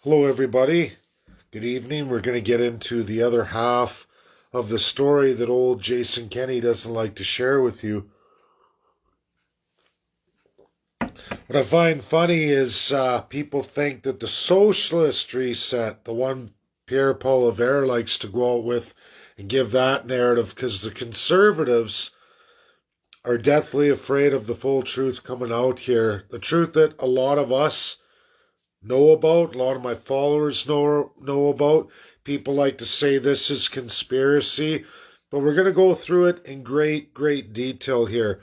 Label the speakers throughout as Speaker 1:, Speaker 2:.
Speaker 1: Hello, everybody. Good evening. We're going to get into the other half of the story that old Jason Kenney doesn't like to share with you. What I find funny is people think that the socialist reset, the one Pierre Poilievre likes to go out with and give that narrative, because the conservatives are deathly afraid of the full truth coming out here. The truth that a lot of us know about, a lot of my followers know about. People like to say this is conspiracy, but we're going to go through it in great detail here.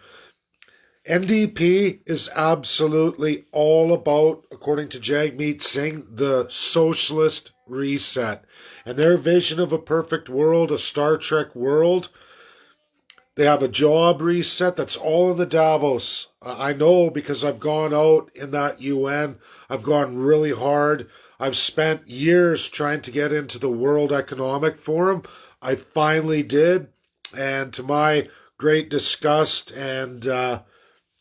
Speaker 1: NDP is absolutely all about, according to Jagmeet Singh, the socialist reset. And their vision of a perfect world, a Star Trek world, they have a job reset. That's all in the Davos. I know because I've gone out in that UN. I've gone really hard. I've spent years trying to get into the World Economic Forum. I finally did. And to my great disgust, and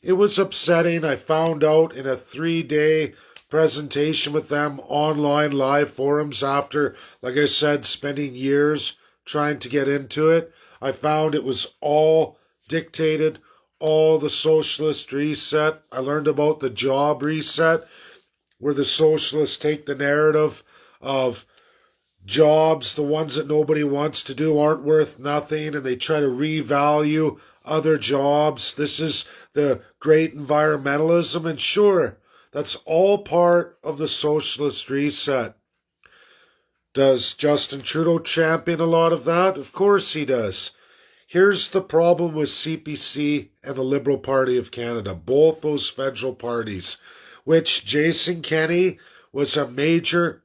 Speaker 1: it was upsetting. I found out in a 3-day presentation with them, online live forums, after, like I said, spending years trying to get into it. I found it was all dictated, all the socialist reset. I learned about the job reset, where the socialists take the narrative of jobs, the ones that nobody wants to do, aren't worth nothing, and they try to revalue other jobs. This is the great environmentalism, and sure, that's all part of the socialist reset. Does Justin Trudeau champion a lot of that? Of course he does. Here's the problem with CPC and the Liberal Party of Canada, both those federal parties, which Jason Kenney was a major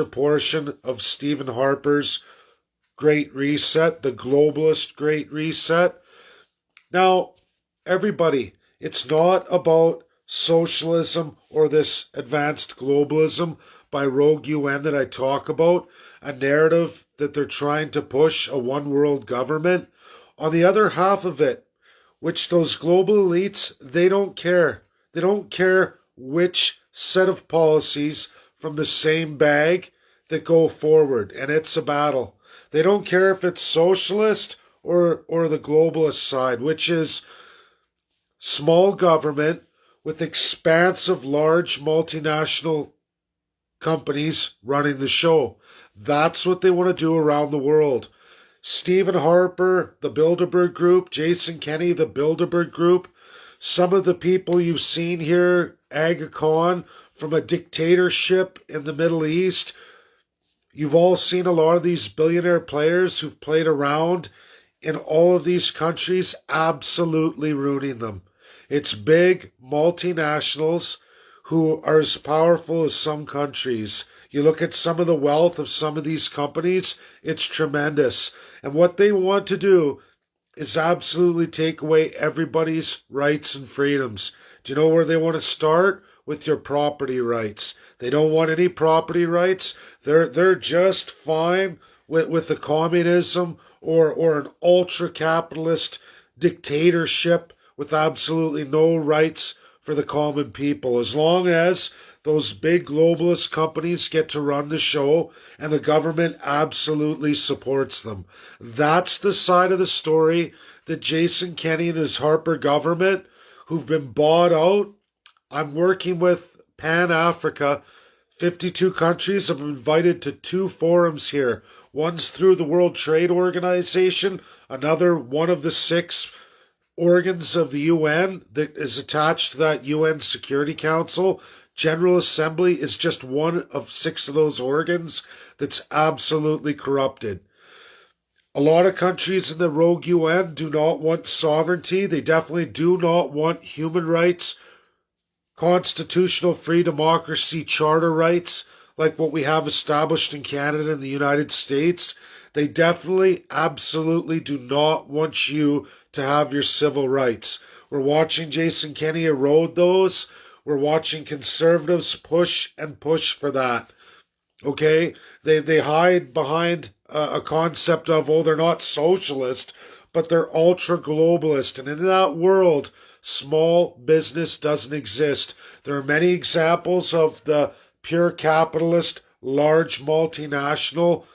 Speaker 1: portion of Stephen Harper's Great Reset, the globalist Great Reset. Now, everybody, it's not about socialism or this advanced globalism by Rogue UN that I talk about, a narrative that they're trying to push, a one world government. On the other half of it, which those global elites, they don't care. They don't care which set of policies from the same bag that go forward, and it's a battle. They don't care if it's socialist or the globalist side, which is small government with expansive large multinational companies running the show. That's what they want to do around the world. Stephen Harper, the Bilderberg Group, Jason Kenney, the Bilderberg Group, some of the people you've seen here, Aga Khan, from a dictatorship in the Middle East. You've all seen a lot of these billionaire players who've played around in all of these countries, absolutely ruining them. It's big multinationals who are as powerful as some countries. You look at some of the wealth of some of these companies, it's tremendous. And what they want to do is absolutely take away everybody's rights and freedoms. Do you know where they want to start? With your property rights. They don't want any property rights. They're just fine with the communism or an ultra-capitalist dictatorship with absolutely no rights for the common people. As long as those big globalist companies get to run the show and the government absolutely supports them. That's the side of the story that Jason Kenney and his Harper government, who've been bought out. I'm working with Pan Africa. 52 countries have been invited to 2 forums here. One's through the World Trade Organization, another one of the 6 organs of the UN that is attached to that UN Security Council. General Assembly is just one of 6 of those organs that's absolutely corrupted. A lot of countries in the rogue UN do not want sovereignty. They definitely do not want human rights, constitutional free democracy, charter rights, like what we have established in Canada and the United States. They definitely, absolutely do not want you to have your civil rights. We're watching Jason Kenney erode those. We're watching conservatives push and push for that. Okay? They hide behind a concept of, oh, they're not socialist, but they're ultra-globalist. And in that world, small business doesn't exist. There are many examples of the pure capitalist large multinational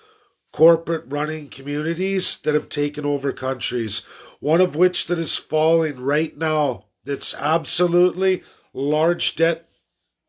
Speaker 1: corporate running communities that have taken over countries. One of which that is falling right now, that's absolutely large debt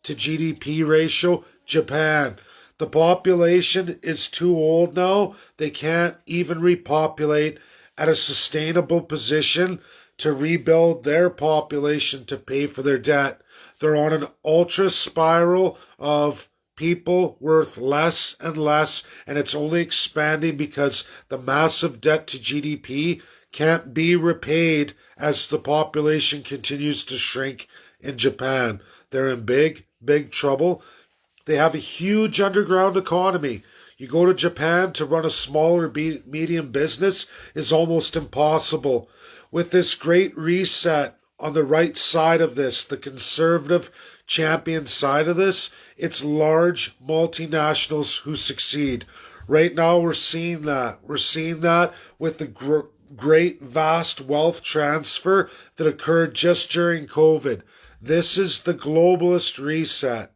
Speaker 1: to GDP ratio, Japan. The population is too old now. They can't even repopulate at a sustainable position to rebuild their population to pay for their debt. They're on an ultra spiral of people worth less and less, and it's only expanding because the massive debt to GDP can't be repaid as the population continues to shrink in Japan. They're in big trouble. They have a huge underground economy. You go to Japan to run a small or medium business is almost impossible. With this great reset on the right side of this, the conservative champion side of this, it's large multinationals who succeed. Right now we're seeing that. We're seeing that with the great vast wealth transfer that occurred just during COVID. This is the globalist reset.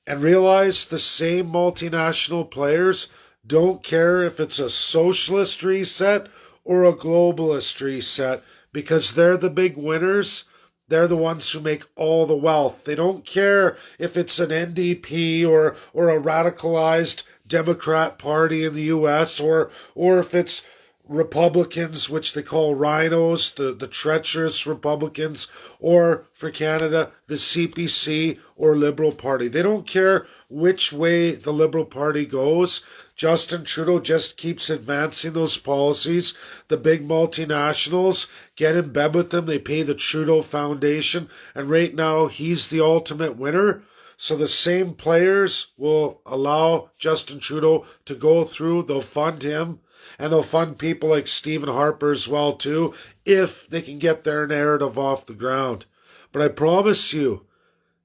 Speaker 1: And realize the same multinational players don't care if it's a socialist reset or a globalist reset because they're the big winners. They're the ones who make all the wealth. They don't care if it's an NDP or a radicalized Democrat Party in the US or if it's Republicans, which they call rhinos, the treacherous Republicans, or for Canada, the CPC or Liberal Party. They don't care which way the Liberal Party goes. Justin Trudeau just keeps advancing those policies. The big multinationals get in bed with them. They pay the Trudeau Foundation, and right now he's the ultimate winner. So the same players will allow Justin Trudeau to go through. They'll fund him. And they'll fund people like Stephen Harper as well, too, if they can get their narrative off the ground. But I promise you,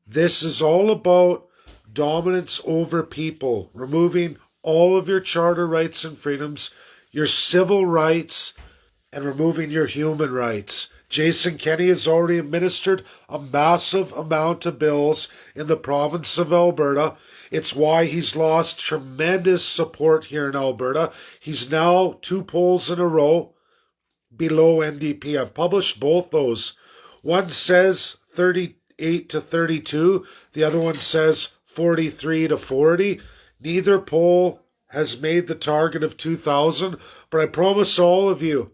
Speaker 1: this is all about dominance over people, removing all of your charter rights and freedoms, your civil rights, and removing your human rights. Jason Kenney has already administered a massive amount of bills in the province of Alberta. It's why he's lost tremendous support here in Alberta. He's now 2 polls in a row below NDP. I've published both those. One says 38 to 32. The other one says 43 to 40. Neither poll has made the target of 2,000, but I promise all of you,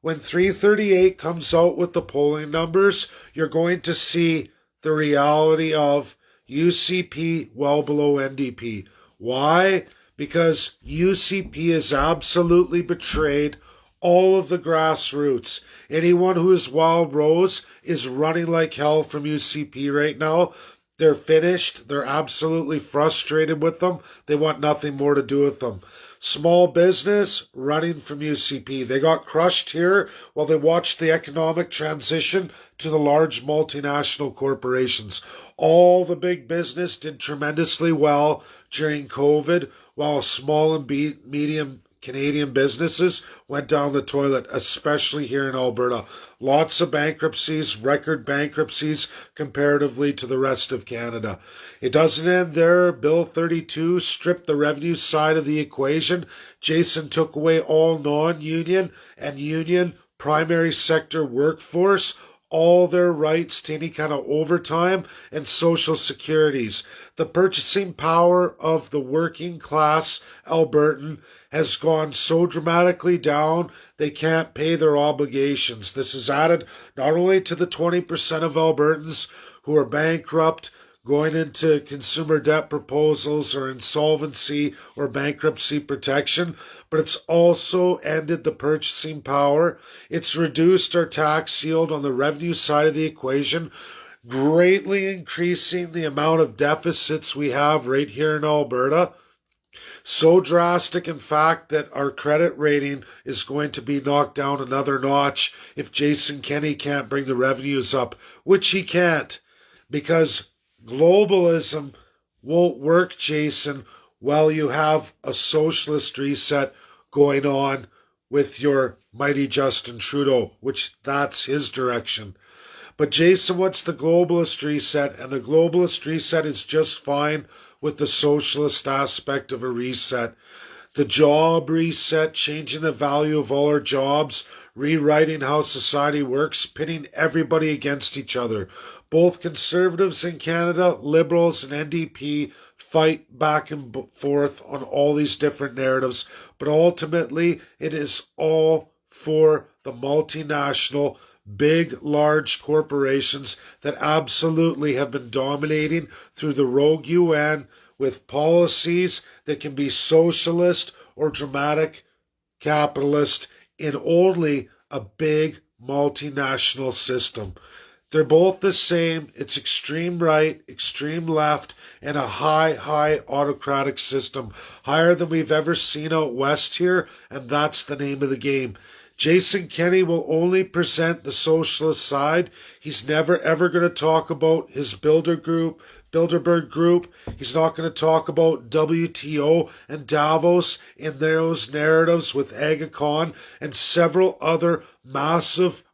Speaker 1: when 338 comes out with the polling numbers, you're going to see the reality of UCP well below NDP. Why? Because UCP has absolutely betrayed all of the grassroots. Anyone who is Wild Rose is running like hell from UCP right now. They're finished. They're absolutely frustrated with them. They want nothing more to do with them. Small business running from UCP. They got crushed here while they watched the economic transition to the large multinational corporations. All the big business did tremendously well during COVID, while small and medium Canadian businesses went down the toilet, especially here in Alberta. Lots of bankruptcies, record bankruptcies comparatively to the rest of Canada. It doesn't end there. Bill 32 stripped the revenue side of the equation. Jason took away all non-union and union primary sector workforce, all their rights to any kind of overtime and social securities. The purchasing power of the working class Albertan has gone so dramatically down, they can't pay their obligations. This is added not only to the 20% of Albertans who are bankrupt, going into consumer debt proposals or insolvency or bankruptcy protection, but it's also ended the purchasing power. It's reduced our tax yield on the revenue side of the equation, greatly increasing the amount of deficits we have right here in Alberta. So drastic, in fact, that our credit rating is going to be knocked down another notch if Jason Kenney can't bring the revenues up, which he can't, because globalism won't work, Jason, while you have a socialist reset going on with your mighty Justin Trudeau, which that's his direction. But Jason wants the globalist reset, and the globalist reset is just fine with the socialist aspect of a reset. The job reset, changing the value of all our jobs, rewriting how society works, pitting everybody against each other. Both conservatives in Canada, liberals and NDP fight back and forth on all these different narratives, but ultimately it is all for the multinational, big, large corporations that absolutely have been dominating through the rogue UN with policies that can be socialist or dramatic capitalist in only a big multinational system. They're both the same. It's extreme right, extreme left, and a high autocratic system. Higher than we've ever seen out west here, and that's the name of the game. Jason Kenney will only present the socialist side. He's never ever going to talk about his Bilderberg group. He's not going to talk about WTO and Davos in those narratives with Aga Khan and several other massive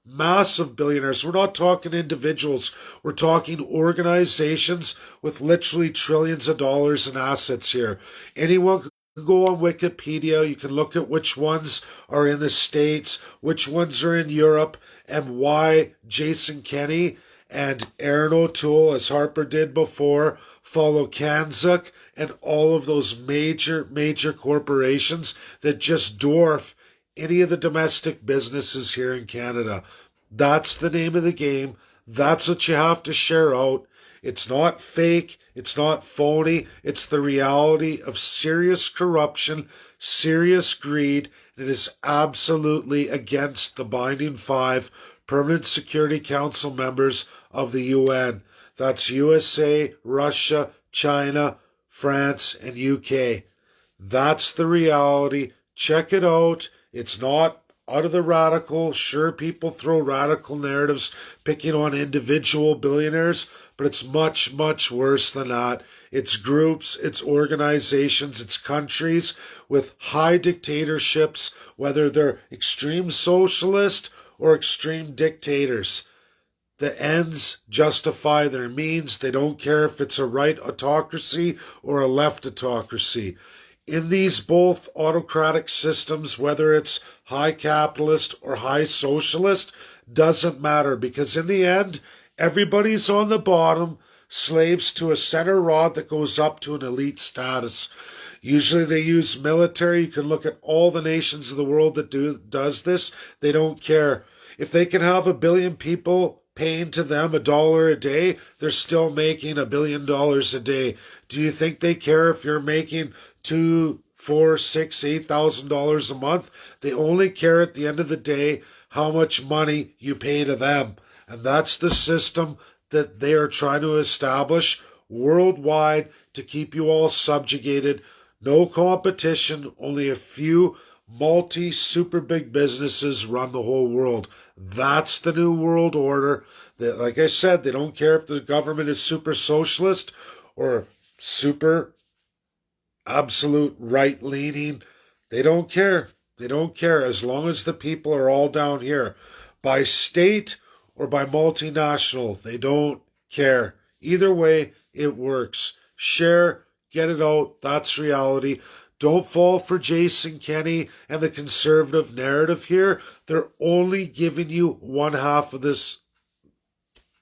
Speaker 1: billionaires. We're not talking individuals. We're talking organizations with literally trillions of dollars in assets here. Anyone can go on Wikipedia. You can look at which ones are in the States, which ones are in Europe, and why Jason Kenney and Aaron O'Toole, as Harper did before, follow Kanzuk and all of those major corporations that just dwarf any of the domestic businesses here in Canada. That's the name of the game. That's what you have to share out. It's not fake. It's not phony. It's the reality of serious corruption, serious greed. It is absolutely against the binding 5 Permanent Security Council members of the UN. That's USA, Russia, China, France, and UK. That's the reality. Check it out. It's not out of the radical. Sure, people throw radical narratives picking on individual billionaires, but it's much worse than that. It's groups, it's organizations, it's countries with high dictatorships, whether they're extreme socialist or extreme dictators. The ends justify their means. They don't care if it's a right autocracy or a left autocracy. In these both autocratic systems, whether it's high capitalist or high socialist, doesn't matter, because in the end, everybody's on the bottom, slaves to a center rod that goes up to an elite status. Usually they use military. You can look at all the nations of the world that does this. They don't care. If they can have 1 billion people paying to them $1 a day, they're still making $1 billion a day. Do you think they care if you're making $2,000, $4,000, $6,000, $8,000 a month? They only care at the end of the day how much money you pay to them. And that's the system that they are trying to establish worldwide to keep you all subjugated. No competition, only a few super big businesses run the whole world. That's the new world order. That, like I said, they don't care if the government is super socialist or super absolute right-leaning. They don't care. They don't care as long as the people are all down here. By state or by multinational, they don't care. Either way, it works. Share, get it out. That's reality. Don't fall for Jason Kenney and the conservative narrative here. They're only giving you one half of this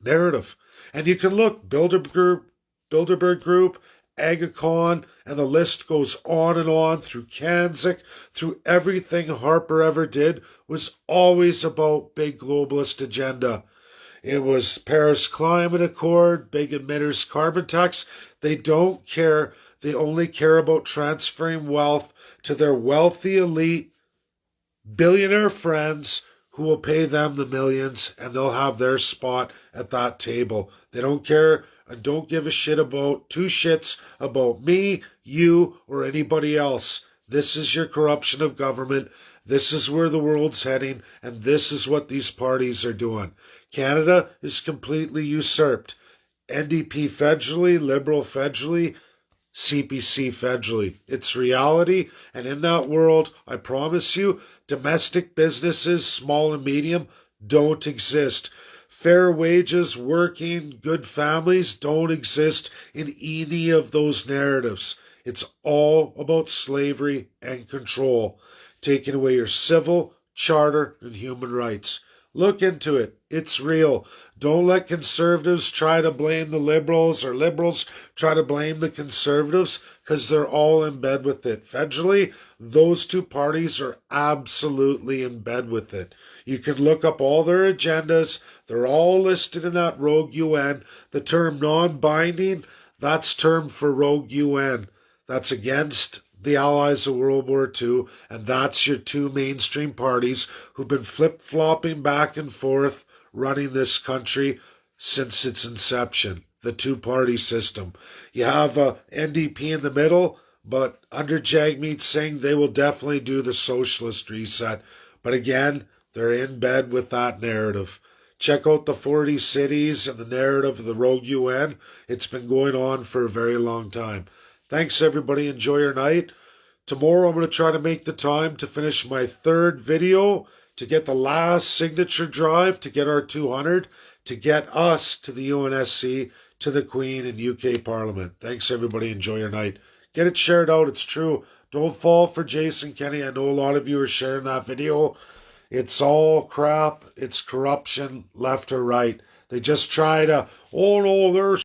Speaker 1: narrative. And you can look, Bilderberg Group, Aga Khan, and the list goes on and on through Kanzuk, through everything Harper ever did was always about big globalist agenda. It was Paris Climate Accord, big emitters carbon tax. They don't care. They only care about transferring wealth to their wealthy elite billionaire friends who will pay them the millions, and they'll have their spot at that table. They don't care and don't give a shit about two shits about me, you, or anybody else. This is your corruption of government. This is where the world's heading, and this is what these parties are doing. Canada is completely usurped. NDP federally, Liberal federally, CPC federally. It's reality, and in that world, I promise you, domestic businesses, small and medium, don't exist. Fair wages, working, good families don't exist in any of those narratives. It's all about slavery and control, taking away your civil, charter, and human rights. Look into it. It's real. Don't let conservatives try to blame the liberals or liberals try to blame the conservatives because they're all in bed with it. Federally, those two parties are absolutely in bed with it. You can look up all their agendas. They're all listed in that Rogue UN. The term non-binding, that's term for Rogue UN. That's against the Allies of World War II, and that's your two mainstream parties who've been flip-flopping back and forth running this country since its inception, the two-party system. You have a NDP in the middle, but under Jagmeet Singh, they will definitely do the socialist reset. But again, they're in bed with that narrative. Check out the 40 cities and the narrative of the Rogue UN. It's been going on for a very long time. Thanks, everybody. Enjoy your night. Tomorrow, I'm going to try to make the time to finish my third video to get the last signature drive to get our 200 to get us to the UNSC, to the Queen and UK Parliament. Thanks, everybody. Enjoy your night. Get it shared out. It's true. Don't fall for Jason Kenney. I know a lot of you are sharing that video. It's all crap. It's corruption, left or right. They just try to, oh no, they're